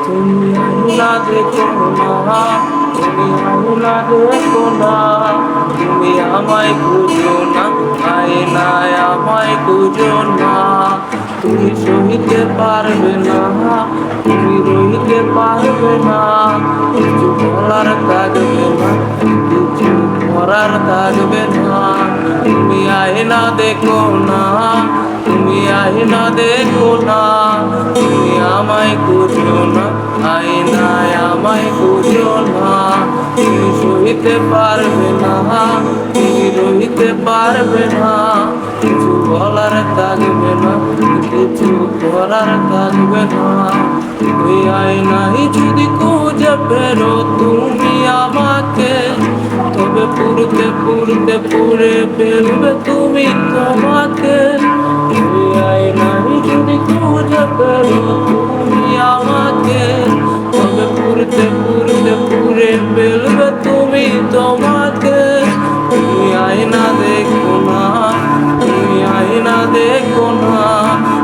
তুমি আইনা দেখো না, তুমি আইনা দেখো না, তুমি আমায় খুঁজো না, আয়নায় আমায় খুঁজো না। তুমি সইতে পারবে না, তুমি রইতে পারবে না, কিছু বলার থাকবে না, কিছু করার থাকবে না। তুমি আয়না দেখো না, তুমি আয়না দেখো না, তুমি আমায় খুঁজো না, আয়নায় আমায় খুঁজো না। তুমি সইতে পারবে না, তুমি রইতে পারবে না, কিছু বলার থাকবে না, কিছু করার থাকবে না। ওই আয়নায় যদি খুঁজে ফেরো তুমি আমাকে, তবে পুরতে পুরতে পুড়ে ফেলবে তুমি তোমাকে। ওই আয়নায় যদি খুঁজে ফেরো তুমি আমাকে, তবে পুরতে পুরতে পুড়ে ফেলবে তুমি তোমাকে। তুমি আয়না দেখো না, তুমি আয়না দেখো না,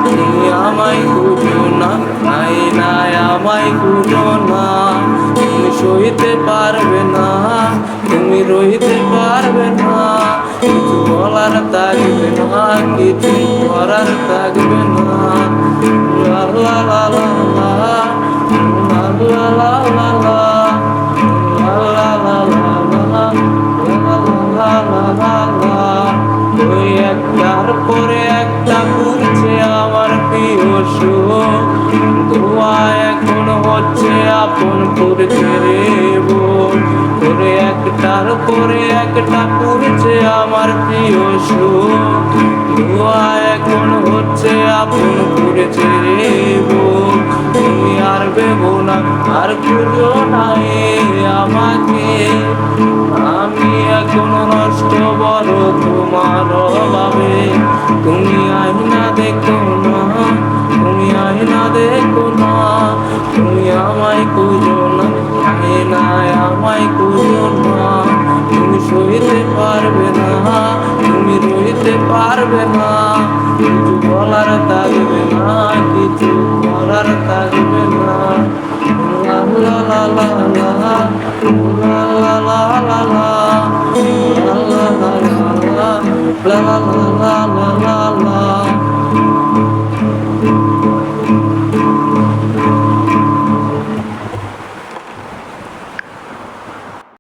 তুমি আমায় খুঁজো না, আয়নায় আমায় খুঁজো না। তুমি সইতে পারবে না, তুমি রইতে পারবে না, কিছু বলার থাকবে না, কিছু করার থাকবে না। লা লা লা লা লা, লা লা লা লা লা, লা লা লা লা লা, লা লা লা লা। ওই একটার পরে একটা ঘুরছে আমার প্রিয় সুখ, ধোঁয়া এখন হচ্ছে আপন করছে রে বোন। ওরে একটার পরে একটা ঘুরছে আমার প্রিয় সুখ, ধোঁয়া এখন হচ্ছে আপন করছে রে বোন। তুমি আর ভেবো না, আর খুঁজো না আমাকে, আমি এখন নষ্ট বড় তোমার অভাবে। তুমি আয়না দেখো না, তুমি আয়না দেখো না, তুমি আমায় খুঁজো না, আয়নায় আমায় খুঁজো না। তুমি সইতে পারবে না, তুমি রইতে পারবে না, কিছু বলার থাকবে না, কিছু করার থাকবে না। লা লা লা লা লা, লা লা লা লা লা, লা লা লা লা লা, লা লা লা লা।